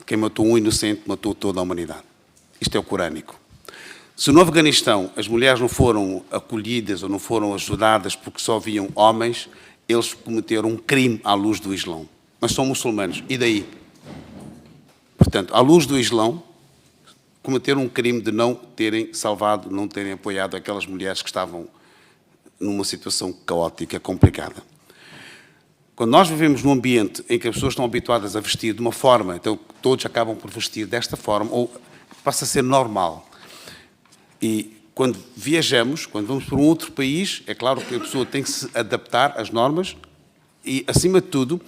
Quem matou um inocente matou toda a humanidade. Isto é o corânico. Se no Afeganistão as mulheres não foram acolhidas ou não foram ajudadas porque só haviam homens, eles cometeram um crime à luz do Islão. Mas são muçulmanos. E daí? Portanto, à luz do Islão, cometeram um crime de não terem salvado, não terem apoiado aquelas mulheres que estavam numa situação caótica, complicada. Quando nós vivemos num ambiente em que as pessoas estão habituadas a vestir de uma forma, então todos acabam por vestir desta forma, ou passa a ser normal. E quando viajamos, quando vamos para um outro país, é claro que a pessoa tem que se adaptar às normas e, acima de tudo,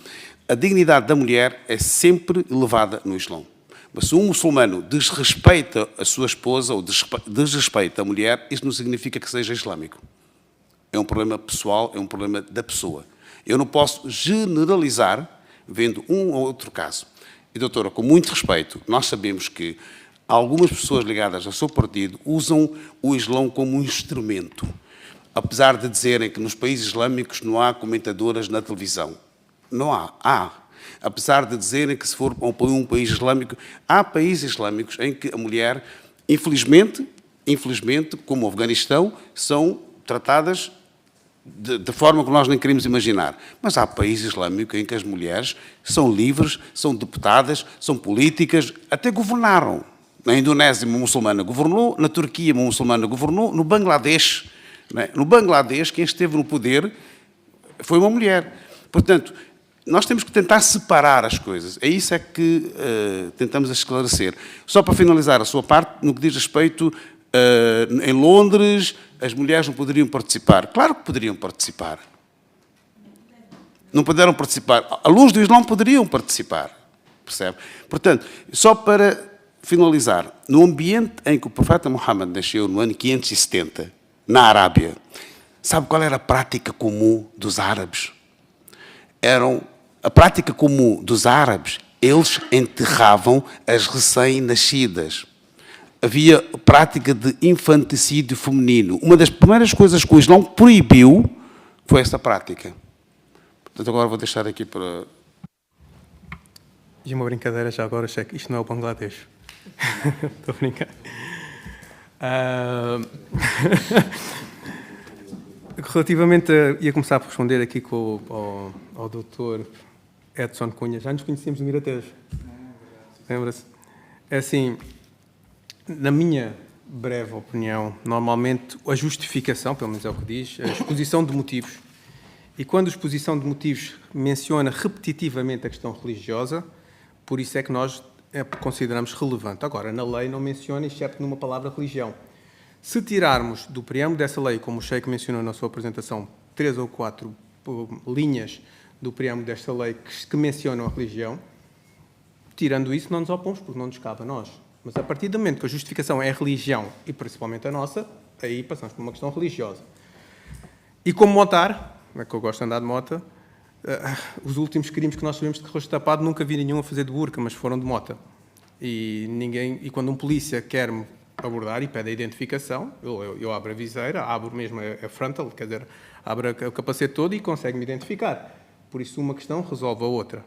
a dignidade da mulher é sempre elevada no Islão. Mas se um muçulmano desrespeita a sua esposa ou desrespeita a mulher, isso não significa que seja islâmico. É um problema pessoal, é um problema da pessoa. Eu não posso generalizar vendo um ou outro caso. E, doutora, com muito respeito, nós sabemos que algumas pessoas ligadas ao seu partido usam o Islão como um instrumento, apesar de dizerem que nos países islâmicos não há comentadoras na televisão. Não há. Há. Apesar de dizerem que se for um país islâmico, há países islâmicos em que a mulher, infelizmente, como o Afeganistão, são tratadas de forma que nós nem queremos imaginar. Mas há países islâmicos em que as mulheres são livres, são deputadas, são políticas, até governaram. Na Indonésia, uma muçulmana governou, na Turquia, uma muçulmana governou, no Bangladesh. Não é? No Bangladesh, quem esteve no poder foi uma mulher. Portanto, nós temos que tentar separar as coisas. É isso é que tentamos esclarecer. Só para finalizar a sua parte, no que diz respeito, em Londres, as mulheres não poderiam participar. Claro que poderiam participar. Não puderam participar. Alunos do Islão poderiam participar. Percebe? Portanto, só para finalizar, no ambiente em que o profeta Muhammad nasceu, no ano 570, na Arábia, sabe qual era a prática comum dos árabes? A prática comum dos árabes, eles enterravam as recém-nascidas. Havia prática de infanticídio feminino. Uma das primeiras coisas que o Islão proibiu foi essa prática. Portanto, agora vou deixar aqui para... E uma brincadeira já agora, cheque. Isto não é o Bangladesh. Estou a brincar. Relativamente ia começar por responder aqui ao doutor Edson Cunha. Já nos conhecemos no Miratejo. Lembra-se? É assim, na minha breve opinião, normalmente a justificação, pelo menos é o que diz, a exposição de motivos. E quando a exposição de motivos menciona repetitivamente a questão religiosa, por isso é que nós consideramos relevante. Agora, na lei não menciona, exceto numa palavra religião. Se tirarmos do preâmbulo dessa lei, como o Sheikh mencionou na sua apresentação, 3 ou 4 linhas do preâmbulo desta lei que mencionam a religião, tirando isso, não nos opomos, porque não nos cabe a nós. Mas a partir do momento que a justificação é a religião, e principalmente a nossa, aí passamos por uma questão religiosa. E como motar, é que eu gosto de andar de moto, os últimos crimes que nós sabemos de rosto tapado, nunca vi nenhum a fazer de burca, mas foram de moto. E quando um polícia quer-me abordar e pede a identificação, eu abro a viseira, abro mesmo a frontal, quer dizer, abro o capacete todo e consegue-me identificar. Por isso, uma questão resolve a outra.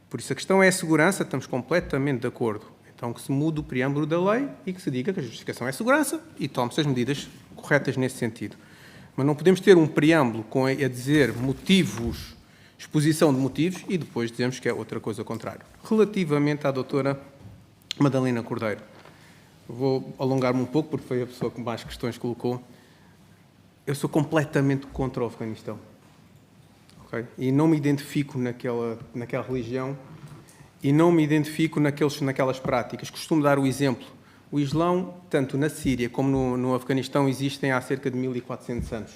Por isso, a questão é a segurança, estamos completamente de acordo. Então, que se mude o preâmbulo da lei e que se diga que a justificação é a segurança e tome-se as medidas corretas nesse sentido. Mas não podemos ter um preâmbulo a dizer motivos, exposição de motivos, e depois dizemos que é outra coisa ao contrário. Relativamente à doutora Madalena Cordeiro, vou alongar-me um pouco, porque foi a pessoa que mais questões colocou. Eu sou completamente contra o Afeganistão. Okay? E não me identifico naquela religião e não me identifico naquelas práticas. Costumo dar o exemplo. O Islão, tanto na Síria como no Afeganistão, existem há cerca de 1400 anos.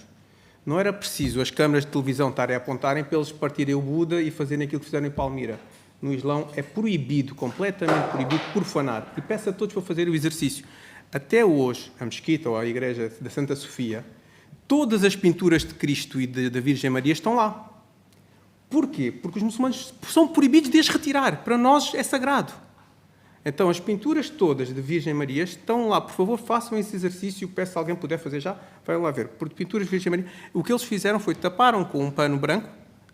Não era preciso as câmaras de televisão estarem a apontarem para eles partirem o Buda e fazerem aquilo que fizeram em Palmira. No Islão é proibido, completamente proibido, profanar. E peço a todos para fazer o exercício. Até hoje, a mesquita ou a igreja da Santa Sofia, todas as pinturas de Cristo e da Virgem Maria estão lá. Porquê? Porque os muçulmanos são proibidos de as retirar. Para nós é sagrado. Então, as pinturas todas de Virgem Maria estão lá. Por favor, façam esse exercício. Peço se alguém puder fazer já. Vai lá ver. Porque pinturas de Virgem Maria... O que eles fizeram foi taparam com um pano branco.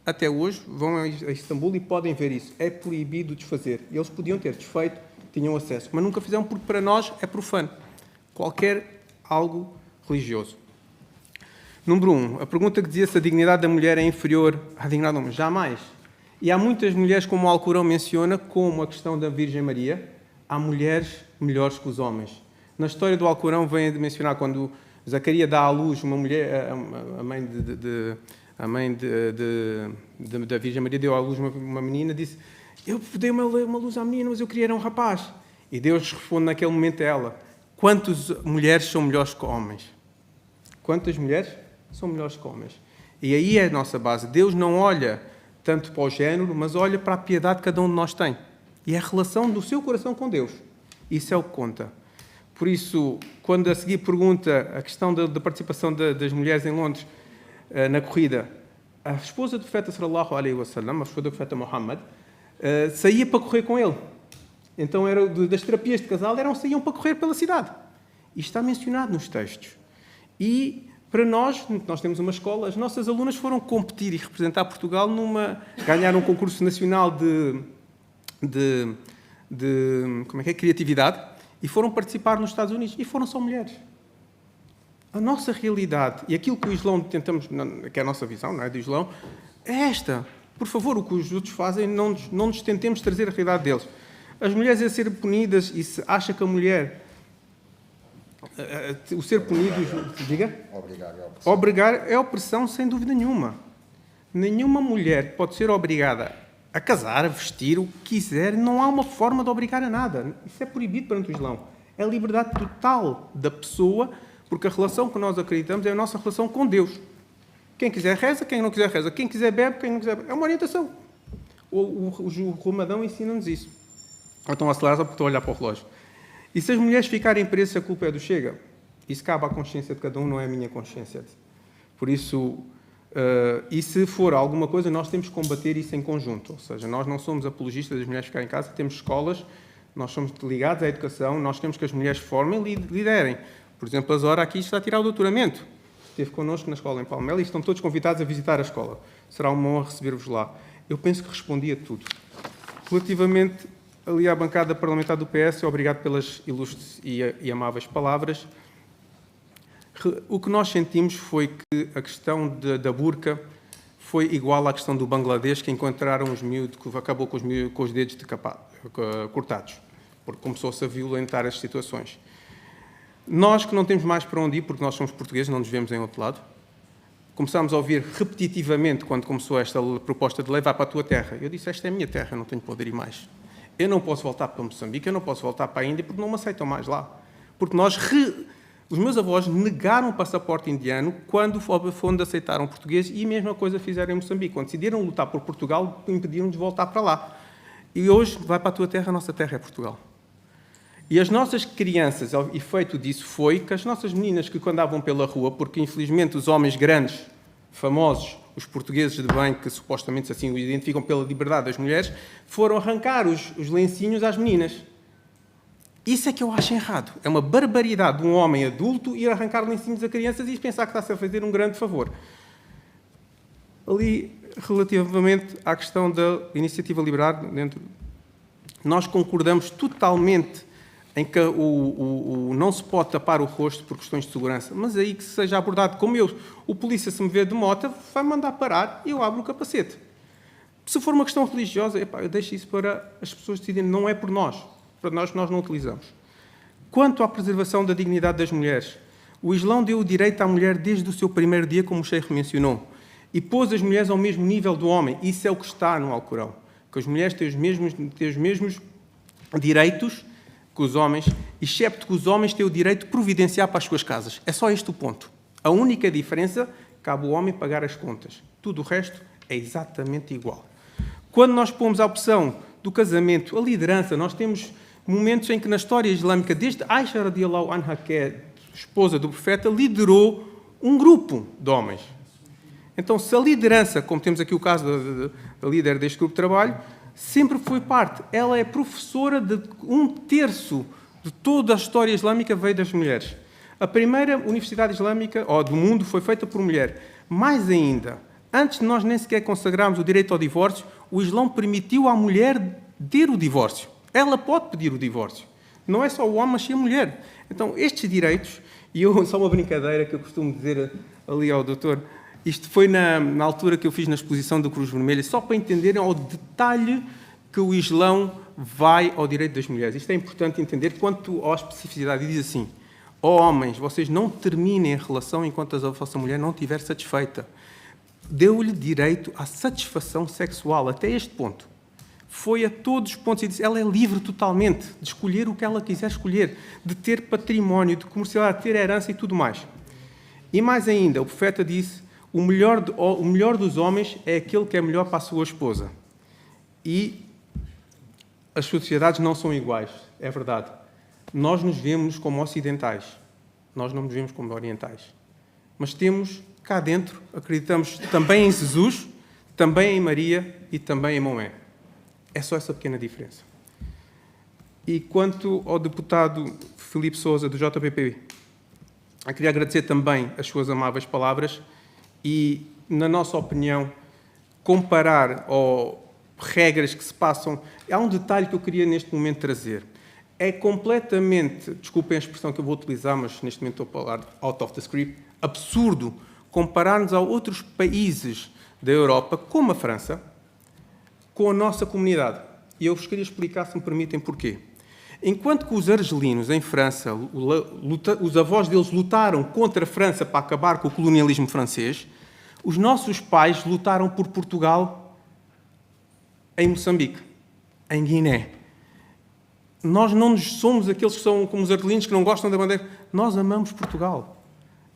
Até hoje, vão a Istambul e podem ver isso. É proibido desfazer. Eles podiam ter desfeito, tinham acesso. Mas nunca fizeram porque para nós é profano. Qualquer algo religioso. Número 1. A pergunta que dizia se a dignidade da mulher é inferior à dignidade do homem. Jamais. E há muitas mulheres, como o Alcorão menciona, como a questão da Virgem Maria, há mulheres melhores que os homens. Na história do Alcorão vem a mencionar quando Zacarias dá à luz uma mulher, a mãe da Virgem Maria deu à luz uma menina, disse: eu dei uma luz à menina, mas eu queria era um rapaz. E Deus responde naquele momento a ela: quantas mulheres são melhores que homens? quantas mulheres são melhores que homens. E aí é a nossa base. Deus não olha tanto para o género, mas olha para a piedade que cada um de nós tem. E é a relação do seu coração com Deus. Isso é o que conta. Por isso, quando a seguir pergunta a questão da participação das mulheres em Londres na corrida, a esposa do profeta sallallahu alaihi wasallam, a esposa do profeta Muhammad, saía para correr com ele. Então, das terapias de casal, saíam para correr pela cidade. Isto está mencionado nos textos. E, para nós temos uma escola, as nossas alunas foram competir e representar Portugal ganhar um concurso nacional de criatividade e foram participar nos Estados Unidos. E foram só mulheres. A nossa realidade e aquilo que o Islão tentamos, que é a nossa visão, não é, do Islão, é esta. Por favor, o que os outros fazem, não nos tentemos trazer a realidade deles. As mulheres a serem punidas e se acha que a mulher... o ser punido... Diga? Obrigar é opressão, sem dúvida nenhuma. Nenhuma mulher pode ser obrigada a casar, a vestir o que quiser. Não há uma forma de obrigar a nada. Isso é proibido perante o Islão. É a liberdade total da pessoa, porque a relação que nós acreditamos é a nossa relação com Deus. Quem quiser reza, quem não quiser reza. Quem quiser bebe, quem não quiser bebe. É uma orientação. O Ramadão ensina-nos isso. Estão a acelerar só porque estou a olhar para o relógio. E se as mulheres ficarem presas, a culpa é do Chega? Isso cabe à consciência de cada um, não é a minha consciência. Por isso, e se for alguma coisa, nós temos que combater isso em conjunto. Ou seja, nós não somos apologistas das mulheres ficarem em casa, temos escolas, nós somos ligados à educação, nós temos que as mulheres formem e liderem. Por exemplo, a Zora aqui está a tirar o doutoramento. Esteve connosco na escola em Palmela e estão todos convidados a visitar a escola. Será uma honra receber-vos lá. Eu penso que respondi a tudo. Relativamente ali à bancada parlamentar do PS, obrigado pelas ilustres e amáveis palavras. O que nós sentimos foi que a questão da burca foi igual à questão do Bangladesh, que encontraram os miúdos, que acabou com os dedos cortados, porque começou-se a violentar as situações. Nós que não temos mais para onde ir, porque nós somos portugueses, não nos vemos em outro lado, começámos a ouvir repetitivamente, quando começou esta proposta de lei, vai para a tua terra. Eu disse, esta é a minha terra, eu não tenho poder ir mais. Eu não posso voltar para Moçambique, eu não posso voltar para a Índia, porque não me aceitam mais lá. Porque os meus avós negaram o passaporte indiano quando aceitaram português e a mesma coisa fizeram em Moçambique. Quando decidiram lutar por Portugal, impediram-nos de voltar para lá. E hoje, vai para a tua terra, a nossa terra é Portugal. E as nossas crianças, o efeito disso foi que as nossas meninas que andavam pela rua, porque infelizmente os homens grandes, famosos, os portugueses de bem, que supostamente assim o identificam pela liberdade das mulheres, foram arrancar os lencinhos às meninas. Isso é que eu acho errado. É uma barbaridade de um homem adulto ir arrancar lencinhos a crianças e pensar que está-se a fazer um grande favor. Ali, relativamente à questão da iniciativa liberal, nós concordamos totalmente em que não se pode tapar o rosto por questões de segurança, mas aí que seja abordado como o polícia se me vê de moto, vai mandar parar e eu abro o capacete. Se for uma questão religiosa, eu deixo isso para as pessoas decidirem, não é por nós. Para nós não utilizamos. Quanto à preservação da dignidade das mulheres, o Islão deu o direito à mulher desde o seu primeiro dia, como o Sheikh mencionou, e pôs as mulheres ao mesmo nível do homem. Isso é o que está no Alcorão, que as mulheres têm os mesmos direitos que os homens, excepto que os homens têm o direito de providenciar para as suas casas. É só este o ponto. A única diferença, cabe ao homem pagar as contas. Tudo o resto é exatamente igual. Quando nós pomos a opção do casamento, a liderança, nós temos momentos em que na história islâmica, desde Aisha radiallahu anha, que é esposa do profeta, liderou um grupo de homens. Então, se a liderança, como temos aqui o caso da líder deste grupo de trabalho, sempre foi parte. Ela é professora de 1/3 de toda a história islâmica veio das mulheres. A primeira universidade islâmica do mundo foi feita por mulher. Mais ainda, antes de nós nem sequer consagrarmos o direito ao divórcio, o Islão permitiu à mulher ter o divórcio. Ela pode pedir o divórcio. Não é só o homem, mas sim a mulher. Então, estes direitos, e só uma brincadeira que eu costumo dizer ali ao doutor, isto foi na altura que eu fiz na exposição da Cruz Vermelha, só para entenderem ao detalhe que o Islão vai ao direito das mulheres. Isto é importante entender quanto à especificidade. E diz assim, homens, vocês não terminem a relação enquanto a vossa mulher não estiver satisfeita. Deu-lhe direito à satisfação sexual, até este ponto. Foi a todos os pontos e disse, ela é livre totalmente de escolher o que ela quiser escolher, de ter património, de comercializar, de ter herança e tudo mais. E mais ainda, o profeta disse, o melhor dos homens é aquele que é melhor para a sua esposa. E as sociedades não são iguais, é verdade. Nós nos vemos como ocidentais, nós não nos vemos como orientais. Mas temos cá dentro, acreditamos também em Jesus, também em Maria e também em Maomé. É só essa pequena diferença. E quanto ao deputado Filipe Sousa, do JPP, eu queria agradecer também as suas amáveis palavras e, na nossa opinião, comparar regras que se passam... Há um detalhe que eu queria neste momento trazer. É completamente, desculpem a expressão que eu vou utilizar, mas neste momento estou a falar out of the script, absurdo compararmos a outros países da Europa, como a França, com a nossa comunidade. E eu vos queria explicar, se me permitem, porquê. Enquanto que os argelinos, em França, os avós deles lutaram contra a França para acabar com o colonialismo francês, os nossos pais lutaram por Portugal em Moçambique, em Guiné. Nós não somos aqueles que são como os argelinos que não gostam da bandeira. Nós amamos Portugal.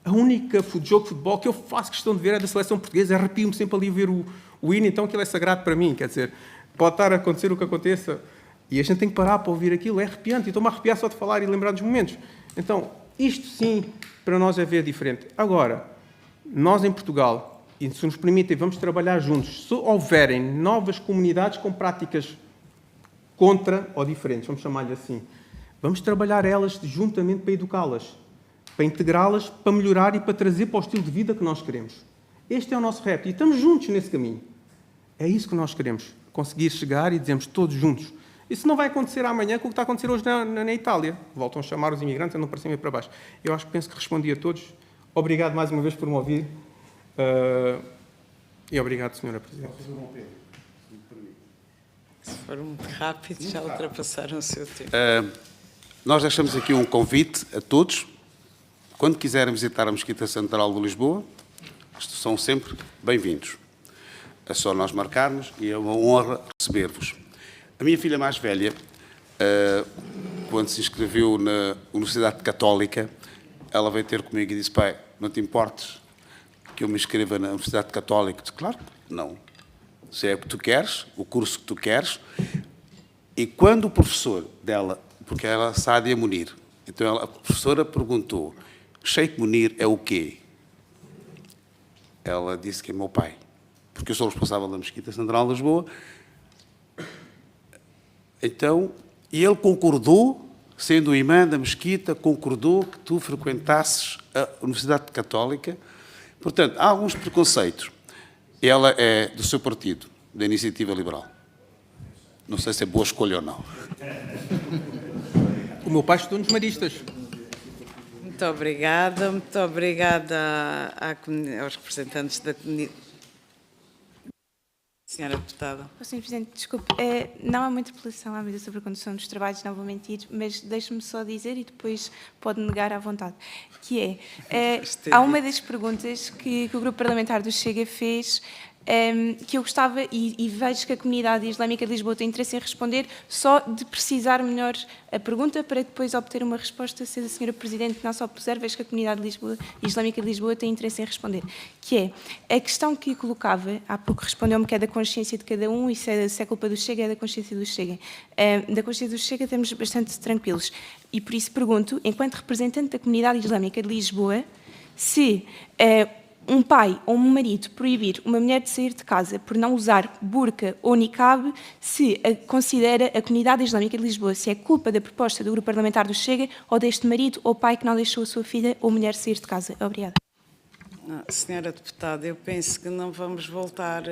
A única jogo de futebol que eu faço questão de ver é da seleção portuguesa. Arrepio-me sempre ali a ver o hino, então aquilo é sagrado para mim. Quer dizer, pode estar a acontecer o que aconteça e a gente tem que parar para ouvir aquilo. É arrepiante. E estou-me a arrepiar só de falar e lembrar dos momentos. Então, isto sim, para nós é ver diferente. Agora, nós em Portugal, e se nos permitem, vamos trabalhar juntos. Se houverem novas comunidades com práticas contra ou diferentes, vamos chamar-lhe assim, vamos trabalhar elas juntamente para educá-las, para integrá-las, para melhorar e para trazer para o estilo de vida que nós queremos. Este é o nosso rap e estamos juntos nesse caminho. É isso que nós queremos, conseguir chegar e dizemos todos juntos. Isso não vai acontecer amanhã com o que está a acontecer hoje na Itália. Voltam a chamar os imigrantes, andam para cima e para baixo. Eu penso que respondi a todos. Obrigado mais uma vez por me ouvir. E obrigado, Sra. Presidente. Se for muito rápido, já ultrapassaram o seu tempo. Nós deixamos aqui um convite a todos. Quando quiserem visitar a Mesquita Central de Lisboa, são sempre bem-vindos. É só nós marcarmos e é uma honra receber-vos. A minha filha mais velha, quando se inscreveu na Universidade Católica, ela veio ter comigo e disse, pai, não te importes que eu me inscreva na Universidade Católica? Eu disse, claro que não. Se é o que tu queres, o curso que tu queres. E quando o professor dela, porque ela é Sádia Munir, então a professora perguntou, Sheikh Munir é o quê? Ela disse que é meu pai, porque eu sou responsável da Mesquita Central de Lisboa. Então, e ele concordou, sendo o imã da Mesquita, concordou que tu frequentasses a Universidade Católica. Portanto, há alguns preconceitos. Ela é do seu partido, da Iniciativa Liberal. Não sei se é boa escolha ou não. O meu pai estudou nos Maristas. Muito obrigada aos representantes da comunidade. Senhora Deputada. Sr. Presidente, desculpe, não há muita interpelação à medida sobre a condução dos trabalhos, não vou mentir, mas deixe-me só dizer e depois pode negar à vontade, que há uma das perguntas que o Grupo Parlamentar do Chega fez, que eu gostava, e vejo que a comunidade islâmica de Lisboa tem interesse em responder, só de precisar melhor a pergunta para depois obter uma resposta, se a Sra. Presidente não só puser, vejo que a comunidade islâmica de Lisboa tem interesse em responder, que é a questão que colocava, há pouco respondeu-me que é da consciência de cada um, e se é culpa do Chega, é da consciência do Chega. Da consciência do Chega estamos bastante tranquilos, e por isso pergunto, enquanto representante da comunidade islâmica de Lisboa, se um pai ou um marido proibir uma mulher de sair de casa por não usar burca ou niqab, se considera a comunidade islâmica de Lisboa, se é culpa da proposta do Grupo Parlamentar do Chega ou deste marido ou pai que não deixou a sua filha ou mulher sair de casa. Obrigada. Senhora Deputada, eu penso que não vamos voltar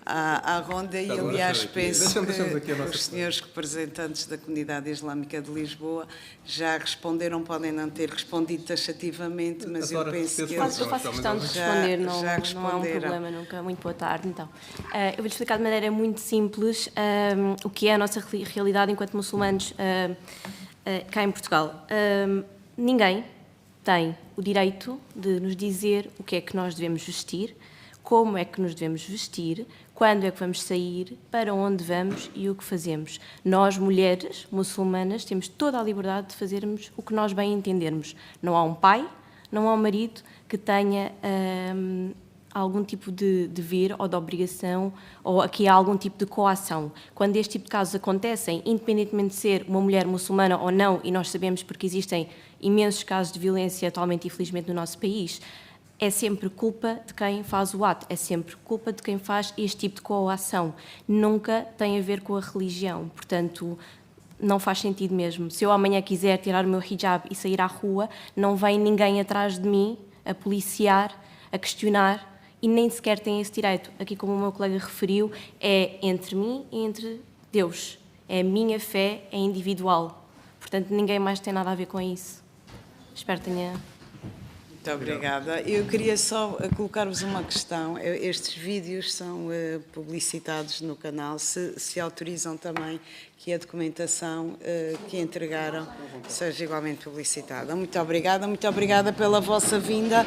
à ronda e, aliás, penso que os senhores representantes da comunidade islâmica de Lisboa já responderam, podem não ter respondido taxativamente, mas eu penso que eles eu faço questão de responder, não é um problema nunca. Muito boa tarde, então. Eu vou-lhe explicar de maneira muito simples o que é a nossa realidade enquanto muçulmanos cá em Portugal. Ninguém tem o direito de nos dizer o que é que nós devemos vestir, como é que nos devemos vestir, quando é que vamos sair, para onde vamos e o que fazemos. Nós, mulheres muçulmanas, temos toda a liberdade de fazermos o que nós bem entendermos. Não há um pai, não há um marido que tenha algum tipo de dever ou de obrigação, ou aqui há algum tipo de coação. Quando este tipo de casos acontecem, independentemente de ser uma mulher muçulmana ou não, e nós sabemos porque existem imensos casos de violência atualmente, infelizmente, no nosso país, é sempre culpa de quem faz o ato, é sempre culpa de quem faz este tipo de coação. Nunca tem a ver com a religião, portanto, não faz sentido mesmo. Se eu amanhã quiser tirar o meu hijab e sair à rua, não vem ninguém atrás de mim a policiar, a questionar, e nem sequer tem esse direito. Aqui, como o meu colega referiu, é entre mim e entre Deus. É a minha fé, é individual. Portanto, ninguém mais tem nada a ver com isso. Espero que tenha... Muito obrigada. Eu queria só colocar-vos uma questão. Estes vídeos são publicitados no canal. Se autorizam também que a documentação que entregaram seja igualmente publicitada. Muito obrigada pela vossa vinda.